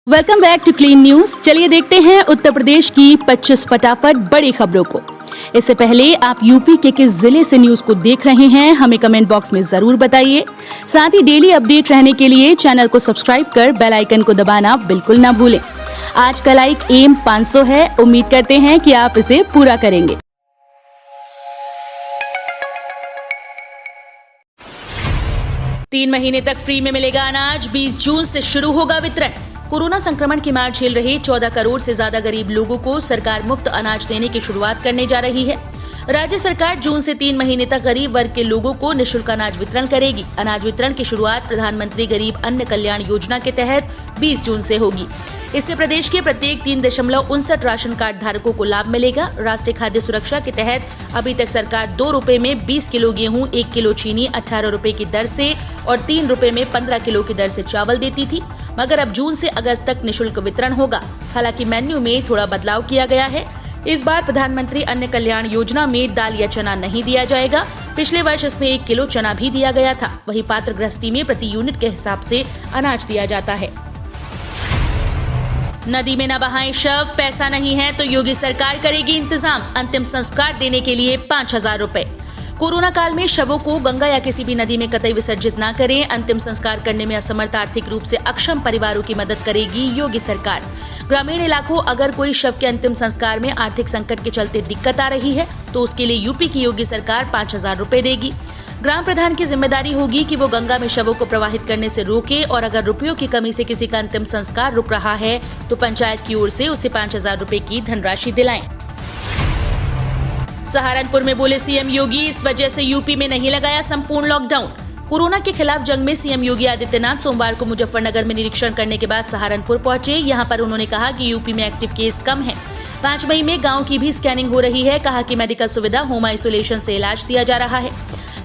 Welcome back to clean news. चलिए देखते हैं उत्तर प्रदेश की 25 फटाफट बड़ी खबरों को। इससे पहले आप यूपी के किस जिले से न्यूज को देख रहे हैं हमें कमेंट बॉक्स में जरूर बताइए। साथ ही डेली अपडेट रहने के लिए चैनल को सब्सक्राइब कर बेल आइकन को दबाना बिल्कुल ना भूलें। आज का लाइक एम 500 है, उम्मीद करते हैं कि आप इसे पूरा करेंगे। 3 महीने तक फ्री में मिलेगा अनाज, 20 जून से शुरू होगा वितरण। कोरोना संक्रमण की मार झेल रहे 14 करोड़ से ज्यादा गरीब लोगों को सरकार मुफ्त अनाज देने की शुरुआत करने जा रही है। राज्य सरकार जून से 3 महीने तक गरीब वर्ग के लोगों को निःशुल्क अनाज वितरण करेगी। अनाज वितरण की शुरुआत प्रधानमंत्री गरीब अन्न कल्याण योजना के तहत 20 जून से होगी। इससे प्रदेश के प्रत्येक 3.59 राशन कार्ड धारकों को लाभ मिलेगा। राष्ट्रीय खाद्य सुरक्षा के तहत अभी तक सरकार 2 रुपए में 20 किलो गेहूं, 1 किलो चीनी 18 रुपए की दर से और 3 रुपए में 15 किलो की दर से चावल देती थी, मगर अब जून से अगस्त तक निःशुल्क वितरण होगा। हालांकि मेन्यू में थोड़ा बदलाव किया गया है। इस बार प्रधानमंत्री अन्न कल्याण योजना में दाल या चना नहीं दिया जाएगा। पिछले वर्ष इसमें 1 किलो चना भी दिया गया था। वहीं पात्र गृहस्थी में प्रति यूनिट के हिसाब से अनाज दिया जाता है। नदी में न बहाएं शव, पैसा नहीं है तो योगी सरकार करेगी इंतजाम। अंतिम संस्कार देने के लिए 5,000 रुपए। कोरोना काल में शवों को गंगा या किसी भी नदी में कतई विसर्जित न करें। अंतिम संस्कार करने में असमर्थ, आर्थिक रूप से अक्षम परिवारों की मदद करेगी योगी सरकार। ग्रामीण इलाकों अगर कोई शव के अंतिम संस्कार में आर्थिक संकट के चलते दिक्कत आ रही है तो उसके लिए यूपी की योगी सरकार 5,000 रुपए देगी। ग्राम प्रधान की जिम्मेदारी होगी कि वो गंगा में शवों को प्रवाहित करने से रोके और अगर रुपयों की कमी से किसी का अंतिम संस्कार रुक रहा है तो पंचायत की ओर से उसे 5,000 रुपए की धनराशि दिलाएं। सहारनपुर में बोले सीएम योगी, इस वजह से यूपी में नहीं लगाया संपूर्ण लॉकडाउन। कोरोना के खिलाफ जंग में सीएम योगी आदित्यनाथ सोमवार को मुजफ्फरनगर में निरीक्षण करने के बाद सहारनपुर पहुंचे। यहां पर उन्होंने कहा कि यूपी में एक्टिव केस कम है। 5 मई में गांव की भी स्कैनिंग हो रही है। कहा कि मेडिकल सुविधा, होम आइसोलेशन से इलाज दिया जा रहा है।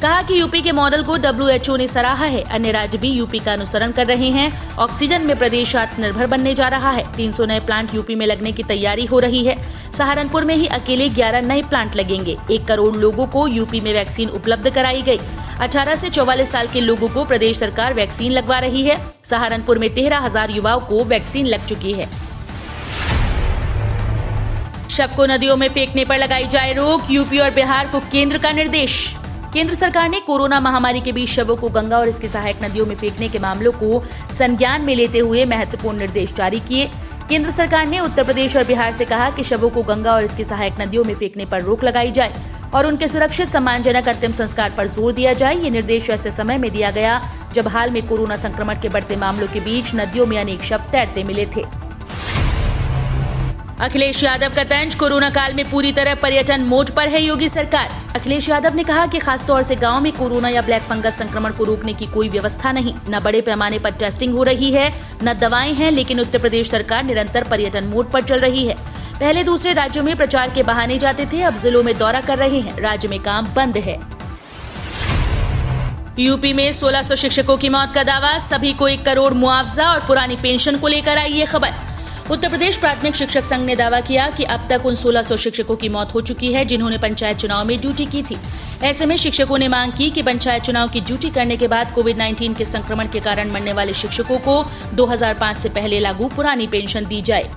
कहा कि यूपी के मॉडल को WHO ने सराहा है। अन्य राज्य भी यूपी का अनुसरण कर रहे हैं। ऑक्सीजन में प्रदेश आत्मनिर्भर बनने जा रहा है। 300 नए प्लांट यूपी में लगने की तैयारी हो रही है। सहारनपुर में ही अकेले 11 नए प्लांट लगेंगे। 1 करोड़ लोगों को यूपी में वैक्सीन उपलब्ध कराई गई। 18 से 44 साल के लोगों को प्रदेश सरकार वैक्सीन लगवा रही है। सहारनपुर में 13,000 युवाओं को वैक्सीन लग चुकी है। शव को नदियों में फेंकने पर लगाई जाए रोक, यूपी और बिहार को केंद्र का निर्देश। केंद्र सरकार ने कोरोना महामारी के बीच शवों को गंगा और इसकी सहायक नदियों में फेंकने के मामलों को संज्ञान में लेते हुए महत्वपूर्ण निर्देश जारी किए। केंद्र सरकार ने उत्तर प्रदेश और बिहार से कहा कि शवों को गंगा और इसकी सहायक नदियों में फेंकने पर रोक लगाई जाए और उनके सुरक्षित, सम्मानजनक अंतिम संस्कार पर जोर दिया जाए। ये निर्देश ऐसे समय में दिया गया जब हाल में कोरोना संक्रमण के बढ़ते मामलों के बीच नदियों में अनेक शव तैरते मिले थे। अखिलेश यादव का तंज, कोरोना काल में पूरी तरह पर्यटन मोड पर है योगी सरकार। अखिलेश यादव ने कहा कि खासतौर से गांव में कोरोना या ब्लैक फंगस संक्रमण को रोकने की कोई व्यवस्था नहीं, न बड़े पैमाने पर टेस्टिंग हो रही है, न दवाएं हैं, लेकिन उत्तर प्रदेश सरकार निरंतर पर्यटन मोड पर चल रही है। पहले दूसरे राज्यों में प्रचार के बहाने जाते थे, अब जिलों में दौरा कर रहे हैं। राज्य में काम बंद है। यूपी में 1600 शिक्षकों की मौत का दावा, सभी को 1 करोड़ मुआवजा और पुरानी पेंशन को लेकर आई ये खबर। उत्तर प्रदेश प्राथमिक शिक्षक संघ ने दावा किया कि अब तक उन 1600 शिक्षकों की मौत हो चुकी है जिन्होंने पंचायत चुनाव में ड्यूटी की थी। ऐसे में शिक्षकों ने मांग की कि पंचायत चुनाव की ड्यूटी करने के बाद कोविड-19 के संक्रमण के कारण मरने वाले शिक्षकों को 2005 से पहले लागू पुरानी पेंशन दी जाए।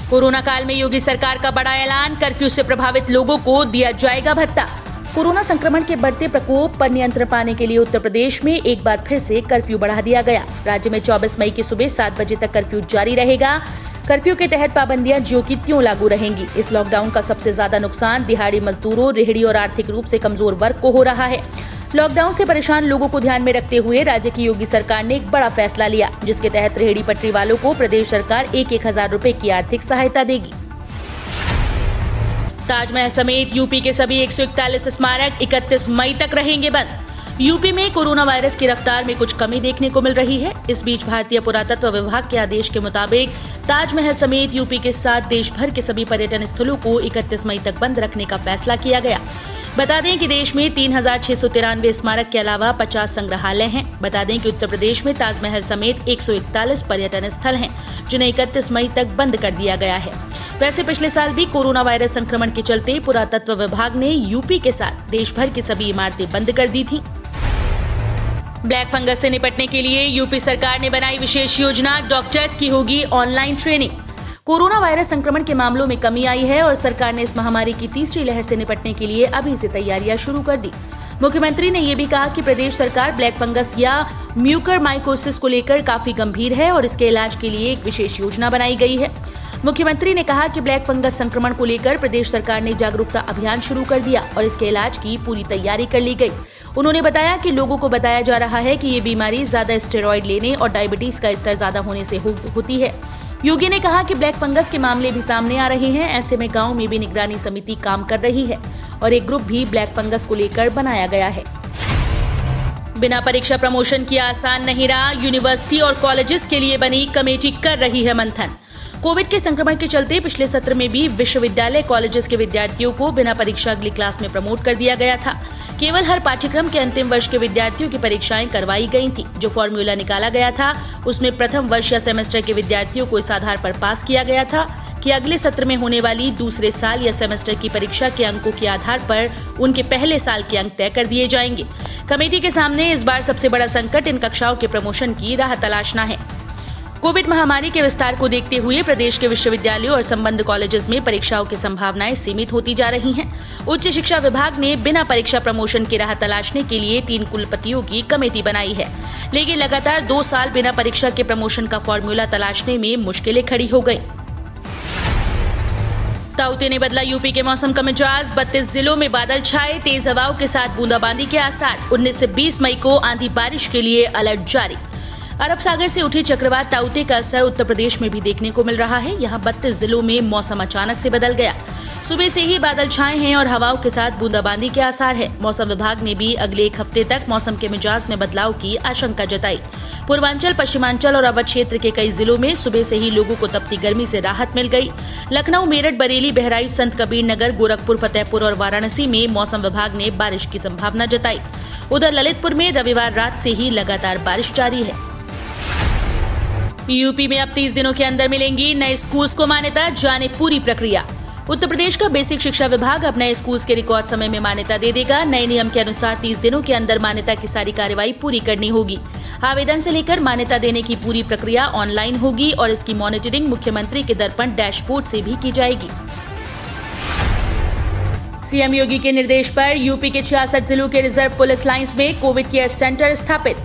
कोरोना काल में योगी सरकार का बड़ा ऐलान, कर्फ्यू से प्रभावित लोगों को दिया जाएगा भत्ता। कोरोना संक्रमण के बढ़ते प्रकोप पर नियंत्रण पाने के लिए उत्तर प्रदेश में एक बार फिर से कर्फ्यू बढ़ा दिया गया। राज्य में 24 मई की सुबह 7 बजे तक कर्फ्यू जारी रहेगा। कर्फ्यू के तहत पाबंदियां ज्यों की त्यों लागू रहेंगी। इस लॉकडाउन का सबसे ज्यादा नुकसान दिहाड़ी मजदूरों, रेहड़ी और आर्थिक रूप से कमजोर वर्ग को हो रहा है। लॉकडाउन से परेशान लोगों को ध्यान में रखते हुए राज्य की योगी सरकार ने एक बड़ा फैसला लिया, जिसके तहत रेहड़ी पटरी वालों को प्रदेश सरकार 1,000 रुपए की आर्थिक सहायता देगी। ताजमहल समेत यूपी के सभी 141 स्मारक 31 मई तक रहेंगे बंद। यूपी में कोरोना वायरस की रफ्तार में कुछ कमी देखने को मिल रही है। इस बीच भारतीय पुरातत्व विभाग के आदेश के मुताबिक ताजमहल समेत यूपी के 7 देश भर के सभी पर्यटन स्थलों को 31 मई तक बंद रखने का फैसला किया गया। बता दें कि देश में 3,693 स्मारक के अलावा 50 संग्रहालय हैं। बता दें कि उत्तर प्रदेश में ताजमहल समेत 141 पर्यटन स्थल हैं, जिन्हें 31 मई तक बंद कर दिया गया है। वैसे पिछले साल भी कोरोना वायरस संक्रमण के चलते पुरातत्व विभाग ने यूपी के साथ देश भर की सभी इमारतें बंद कर दी थी। ब्लैक फंगस से निपटने के लिए यूपी सरकार ने बनाई विशेष योजना, डॉक्टर्स की होगी ऑनलाइन ट्रेनिंग। कोरोना वायरस संक्रमण के मामलों में कमी आई है और सरकार ने इस महामारी की तीसरी लहर से निपटने के लिए अभी से तैयारियां शुरू कर दी। मुख्यमंत्री ने ये भी कहा कि प्रदेश सरकार ब्लैक फंगस या म्यूकरमाइकोसिस को लेकर काफी गंभीर है और इसके इलाज के लिए एक विशेष योजना बनाई गई है। मुख्यमंत्री ने कहा कि ब्लैक फंगस संक्रमण को लेकर प्रदेश सरकार ने जागरूकता अभियान शुरू कर दिया और इसके इलाज की पूरी तैयारी कर ली गई। उन्होंने बताया कि लोगों को बताया जा रहा है कि ये बीमारी ज्यादा स्टेरॉइड लेने और डायबिटीज का स्तर ज्यादा होने से होती है। योगी ने कहा कि ब्लैक फंगस के मामले भी सामने आ रहे हैं, ऐसे में गांव में भी निगरानी समिति काम कर रही है और एक ग्रुप भी ब्लैक फंगस को लेकर बनाया गया है। बिना परीक्षा प्रमोशन किया आसान नहीं रहा, यूनिवर्सिटी और कॉलेजेस के लिए बनी कमेटी कर रही है मंथन। कोविड के संक्रमण के चलते पिछले सत्र में भी विश्वविद्यालय कॉलेजेस के विद्यार्थियों को बिना परीक्षा अगली क्लास में प्रमोट कर दिया गया था। केवल हर पाठ्यक्रम के अंतिम वर्ष के विद्यार्थियों की परीक्षाएं करवाई गई थी। जो फॉर्मूला निकाला गया था उसमें प्रथम वर्ष या सेमेस्टर के विद्यार्थियों को इस आधार पर पास किया गया था कि अगले सत्र में होने वाली दूसरे साल या सेमेस्टर की परीक्षा के अंकों के आधार पर उनके पहले साल के अंक तय कर दिए जाएंगे। कमेटी के सामने इस बार सबसे बड़ा संकट इन कक्षाओं के प्रमोशन की राह तलाशना है। कोविड महामारी के विस्तार को देखते हुए प्रदेश के विश्वविद्यालयों और संबद्ध कॉलेजेस में परीक्षाओं की संभावनाएं सीमित होती जा रही हैं। उच्च शिक्षा विभाग ने बिना परीक्षा प्रमोशन की राह तलाशने के लिए 3 कुलपतियों की कमेटी बनाई है, लेकिन लगातार 2 साल बिना परीक्षा के प्रमोशन का फॉर्मूला तलाशने में मुश्किलें खड़ी हो गई। ताउते ने बदला यूपी के मौसम का मिजाज, 32 जिलों में बादल छाए, तेज हवाओं के साथ बूंदाबांदी के आसार। 19 से 20 मई को आंधी बारिश के लिए अलर्ट जारी। अरब सागर से उठी चक्रवात ताउते का असर उत्तर प्रदेश में भी देखने को मिल रहा है। यहाँ 32 जिलों में मौसम अचानक से बदल गया। सुबह से ही बादल छाए हैं और हवाओं के साथ बूंदाबांदी के आसार है। मौसम विभाग ने भी अगले 1 हफ्ते तक मौसम के मिजाज में बदलाव की आशंका जताई। पूर्वांचल, पश्चिमांचल और अवध क्षेत्र के कई जिलों में सुबह से ही लोगों को तपती गर्मी से राहत मिल गई। लखनऊ, मेरठ, बरेली, बहराइच, संत कबीर नगर, गोरखपुर, फतेहपुर और वाराणसी में मौसम विभाग ने बारिश की संभावना जताई। उधर ललितपुर में रविवार रात से ही लगातार बारिश जारी है। यूपी में अब 30 दिनों के अंदर मिलेंगी नए स्कूल्स को मान्यता, जाने पूरी प्रक्रिया। उत्तर प्रदेश का बेसिक शिक्षा विभाग अब नए स्कूल्स के रिकॉर्ड समय में मान्यता दे देगा। नए नियम के अनुसार 30 दिनों के अंदर मान्यता की सारी कार्रवाई पूरी करनी होगी। आवेदन से लेकर मान्यता देने की पूरी प्रक्रिया ऑनलाइन होगी और इसकी मॉनिटरिंग मुख्यमंत्री के दर्पण डैशबोर्ड से भी की जाएगी। सीएम योगी के निर्देश पर यूपी के 66 जिलों के रिजर्व पुलिस लाइंस में कोविड केयर सेंटर स्थापित।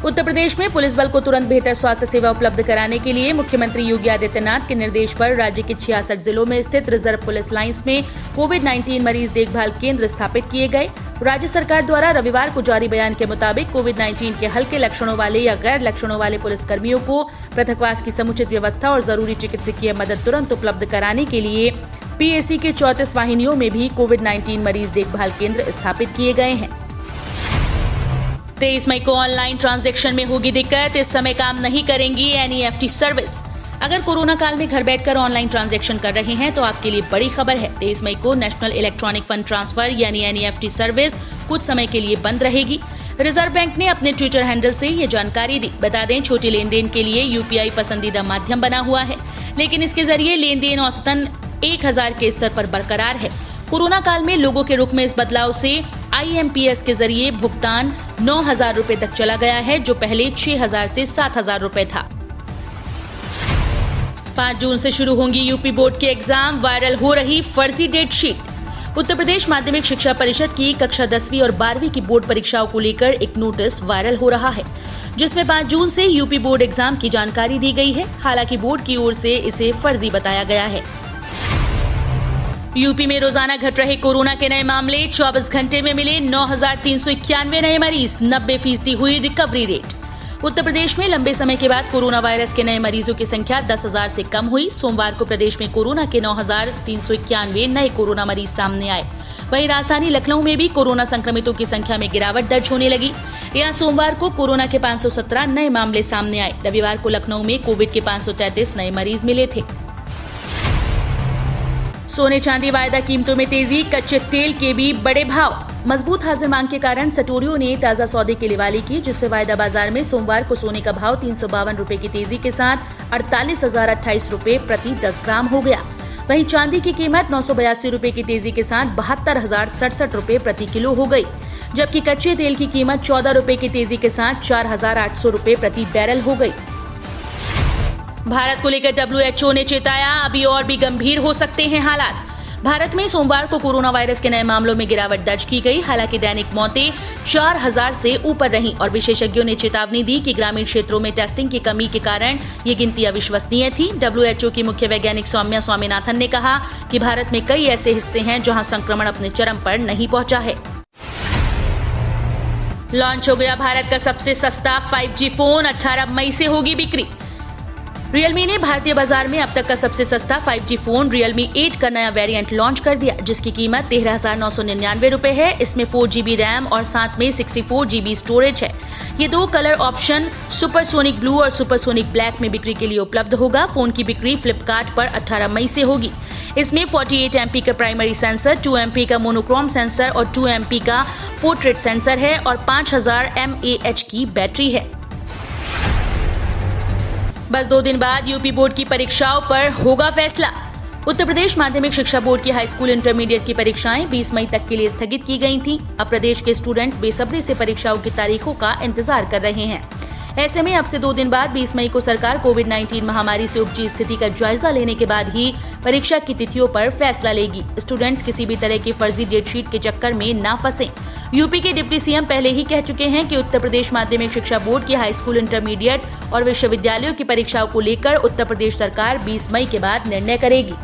उत्तर प्रदेश में पुलिस बल को तुरंत बेहतर स्वास्थ्य सेवा उपलब्ध कराने के लिए मुख्यमंत्री योगी आदित्यनाथ के निर्देश पर राज्य के 66 जिलों में स्थित रिजर्व पुलिस लाइंस में कोविड-19 मरीज देखभाल केंद्र स्थापित किए गए। राज्य सरकार द्वारा रविवार को जारी बयान के मुताबिक कोविड-19 के हल्के लक्षणों वाले या गैर लक्षणों वाले पुलिसकर्मियों को पृथकवास की समुचित व्यवस्था और जरूरी चिकित्सकीय मदद तुरंत उपलब्ध कराने के लिए पीएसी के 34 वाहिनियों में भी कोविड-19 मरीज देखभाल केंद्र स्थापित किए गए हैं। 23 मई को ऑनलाइन ट्रांजैक्शन में होगी दिक्कत, इस समय काम नहीं करेंगी एनईएफटी सर्विस। अगर कोरोना काल में घर बैठकर ऑनलाइन ट्रांजैक्शन कर रहे हैं तो आपके लिए बड़ी खबर है। 23 मई को नेशनल इलेक्ट्रॉनिक फंड ट्रांसफर यानी एनईएफटी सर्विस कुछ समय के लिए बंद रहेगी। रिजर्व बैंक ने अपने ट्विटर हैंडल से ये जानकारी दी। बता दें, छोटे लेन देन के लिए यूपीआई पसंदीदा माध्यम बना हुआ है, लेकिन इसके जरिए लेन देन औसतन 1000 के स्तर पर बरकरार है। कोरोना काल में लोगों के रुख में इस बदलाव से आईएमपीएस के जरिए भुगतान 9,000 रुपए तक चला गया है, जो पहले 6,000 से 7,000 रुपए था। 5 जून से शुरू होंगी यूपी बोर्ड के एग्जाम, वायरल हो रही फर्जी डेट शीट। उत्तर प्रदेश माध्यमिक शिक्षा परिषद की कक्षा 10वीं और 12वीं की बोर्ड परीक्षाओं को लेकर एक नोटिस वायरल हो रहा है, जिसमें 5 जून से यूपी बोर्ड एग्जाम की जानकारी दी गई है। हालांकि बोर्ड की ओर से इसे फर्जी बताया गया है। यूपी में रोजाना घट रहे कोरोना के नए मामले, 24 घंटे में मिले 9,391 नए मरीज, 90% हुई रिकवरी रेट। उत्तर प्रदेश में लंबे समय के बाद कोरोना वायरस के नए मरीजों की संख्या 10,000 से कम हुई। सोमवार को प्रदेश में कोरोना के 9,391 नए कोरोना मरीज सामने आए। वहीं राजधानी लखनऊ में भी कोरोना संक्रमितों की संख्या में गिरावट दर्ज होने लगी। यहाँ सोमवार को कोरोना के 517 नए मामले सामने आए। रविवार को लखनऊ में कोविड के 533 नए मरीज मिले थे। सोने चांदी वायदा कीमतों में तेजी, कच्चे तेल के भी बड़े भाव। मजबूत हाजिर मांग के कारण सटोरियों ने ताजा सौदे की लिवाली की, जिससे वायदा बाजार में सोमवार को सोने का भाव 352 रुपए की तेजी के साथ 48,028 रुपए प्रति 10 ग्राम हो गया। वहीं चांदी की कीमत 982 रुपए की तेजी के साथ 72,067 रुपए प्रति किलो हो गई, जबकि कच्चे तेल की कीमत 14 रुपए की तेजी के साथ 4,800 रुपए प्रति बैरल हो गई। भारत को लेकर WHO ने चेताया, अभी और भी गंभीर हो सकते हैं हालात। भारत में सोमवार को कोरोना वायरस के नए मामलों में गिरावट दर्ज की गई। हालांकि दैनिक मौतें 4,000 से ऊपर रहीं और विशेषज्ञों ने चेतावनी दी कि ग्रामीण क्षेत्रों में टेस्टिंग की कमी के कारण ये गिनती अविश्वसनीय थी। WHO की मुख्य वैज्ञानिक सौम्या स्वामीनाथन ने कहा कि भारत में कई ऐसे हिस्से हैं जहां संक्रमण अपने चरम पर नहीं पहुंचा है। लॉन्च हो गया भारत का सबसे सस्ता 5G फोन, 18 मई से होगी बिक्री। Realme ने भारतीय बाजार में अब तक का सबसे सस्ता 5G फोन Realme 8 का नया वेरिएंट लॉन्च कर दिया, जिसकी कीमत 13,999 रुपए है। इसमें 4GB रैम और साथ में 64GB स्टोरेज है। ये दो कलर ऑप्शन सुपरसोनिक ब्लू और सुपरसोनिक ब्लैक में बिक्री के लिए उपलब्ध होगा। फोन की बिक्री फ्लिपकार्ट पर 18 मई से होगी। इसमें 48 MP का प्राइमरी सेंसर, 2 MP का मोनोक्रोम सेंसर और 2 MP का पोर्ट्रेट सेंसर है और 5000 mAh की बैटरी है। बस 2 दिन बाद यूपी बोर्ड की परीक्षाओं पर होगा फैसला। उत्तर प्रदेश माध्यमिक शिक्षा बोर्ड की हाई स्कूल इंटरमीडिएट की परीक्षाएं 20 मई तक के लिए स्थगित की गई थीं। अब प्रदेश के स्टूडेंट्स बेसब्री से परीक्षाओं की तारीखों का इंतजार कर रहे हैं। ऐसे में अब से 2 दिन बाद 20 मई को सरकार कोविड-19 महामारी से उपजी स्थिति का जायजा लेने के बाद ही परीक्षा की तिथियों पर फैसला लेगी। स्टूडेंट्स किसी भी तरह की फर्जी डेटशीट के चक्कर में ना फंसें। यूपी के डिप्टी सीएम पहले ही कह चुके हैं कि उत्तर प्रदेश माध्यमिक शिक्षा बोर्ड की हाई स्कूल, इंटरमीडिएट और विश्वविद्यालयों की परीक्षाओं को लेकर उत्तर प्रदेश सरकार 20 मई के बाद निर्णय करेगी।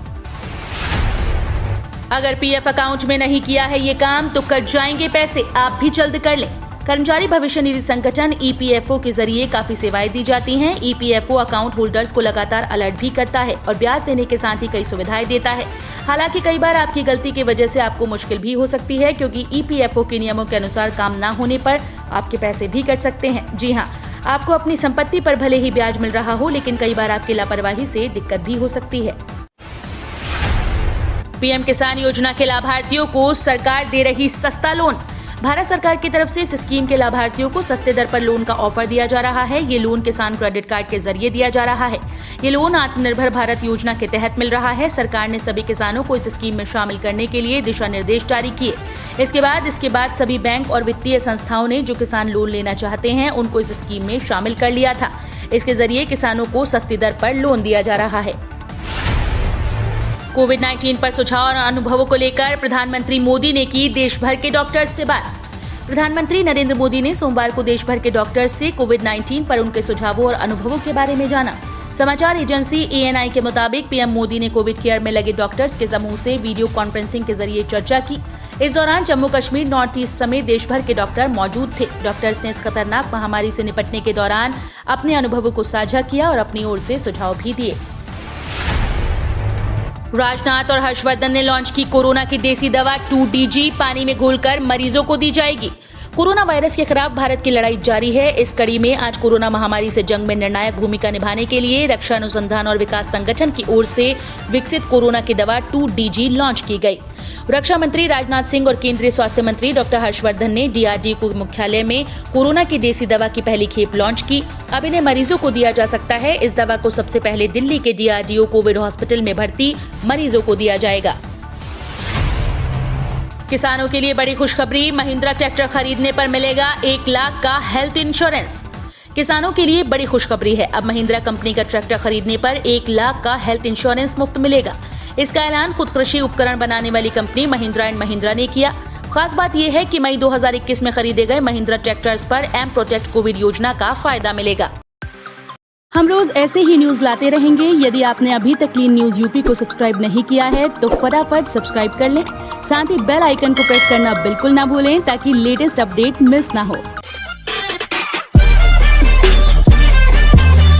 अगर पीएफ अकाउंट में नहीं किया है ये काम तो कट जाएंगे पैसे, आप भी जल्द कर लें। कर्मचारी भविष्य निधि संगठन ईपीएफओ के जरिए काफी सेवाएं दी जाती हैं। ईपीएफओ अकाउंट होल्डर्स को लगातार अलर्ट भी करता है और ब्याज देने के साथ ही कई सुविधाएं देता है। हालांकि कई बार आपकी गलती की वजह से आपको मुश्किल भी हो सकती है, क्योंकि ईपीएफओ के नियमों के अनुसार काम न होने पर आपके पैसे भी कट सकते हैं। जी हाँ, आपको अपनी संपत्ति पर भले ही ब्याज मिल रहा हो, लेकिन कई बार आपकी लापरवाही से दिक्कत भी हो सकती है। पीएम किसान योजना के लाभार्थियों को सरकार दे रही सस्ता लोन। भारत सरकार की तरफ से इस स्कीम के लाभार्थियों को सस्ते दर पर लोन का ऑफर दिया जा रहा है। ये लोन किसान क्रेडिट कार्ड के जरिए दिया जा रहा है। ये लोन आत्मनिर्भर भारत योजना के तहत मिल रहा है। सरकार ने सभी किसानों को इस स्कीम में शामिल करने के लिए दिशा निर्देश जारी किए। इसके बाद सभी बैंक और वित्तीय संस्थाओं ने जो किसान लोन लेना चाहते हैं उनको इस स्कीम में शामिल कर लिया था। इसके जरिए किसानों को सस्ती दर पर लोन दिया जा रहा है। कोविड-19 पर सुझाव और अनुभवों को लेकर प्रधानमंत्री मोदी ने की देश भर के डॉक्टर्स से बात। प्रधानमंत्री नरेंद्र मोदी ने सोमवार को देश भर के डॉक्टर्स से कोविड-19 पर उनके सुझावों और अनुभवों के बारे में जाना। समाचार एजेंसी ANI के मुताबिक पीएम मोदी ने कोविड केयर में लगे डॉक्टर्स के समूह से वीडियो कॉन्फ्रेंसिंग के जरिए चर्चा की। इस दौरान जम्मू कश्मीर, नॉर्थ ईस्ट समेत देश भर के डॉक्टर मौजूद थे। डॉक्टर्स ने इस खतरनाक महामारी से निपटने के दौरान अपने अनुभवों को साझा किया और अपनी ओर से सुझाव भी दिए। राजनाथ और हर्षवर्धन ने लॉन्च की कोरोना की देसी दवा 2DG, पानी में घोलकर मरीजों को दी जाएगी। कोरोना वायरस के खिलाफ भारत की लड़ाई जारी है। इस कड़ी में आज कोरोना महामारी से जंग में निर्णायक भूमिका निभाने के लिए रक्षा अनुसंधान और विकास संगठन की ओर से विकसित कोरोना की दवा 2DG लॉन्च की गई। रक्षा मंत्री राजनाथ सिंह और केंद्रीय स्वास्थ्य मंत्री डॉक्टर हर्षवर्धन ने DRDO मुख्यालय में कोरोना की देसी दवा की पहली खेप लॉन्च की। अब इन्हें मरीजों को दिया जा सकता है। इस दवा को सबसे पहले दिल्ली के DRDO कोविड हॉस्पिटल में भर्ती मरीजों को दिया जाएगा। किसानों के लिए बड़ी खुशखबरी, महिंद्रा ट्रैक्टर खरीदने पर मिलेगा 1 लाख का हेल्थ इंश्योरेंस। किसानों के लिए बड़ी खुशखबरी है। अब महिंद्रा कंपनी का ट्रैक्टर खरीदने पर 1 लाख का हेल्थ इंश्योरेंस मुफ्त मिलेगा। इसका ऐलान खुद कृषि उपकरण बनाने वाली कंपनी महिंद्रा एंड महिंद्रा ने किया। खास बात यह है कि मई 2021 में खरीदे गए महिंद्रा ट्रैक्टर्स पर एम प्रोटेक्ट कोविड योजना का फायदा मिलेगा। हम रोज ऐसे ही न्यूज लाते रहेंगे। यदि आपने अभी तक क्लीन न्यूज यूपी को सब्सक्राइब नहीं किया है तो फटाफट सब्सक्राइब कर लें। साथ ही बेल आइकन को प्रेस करना बिल्कुल ना भूलें ताकि लेटेस्ट अपडेट मिस ना हो।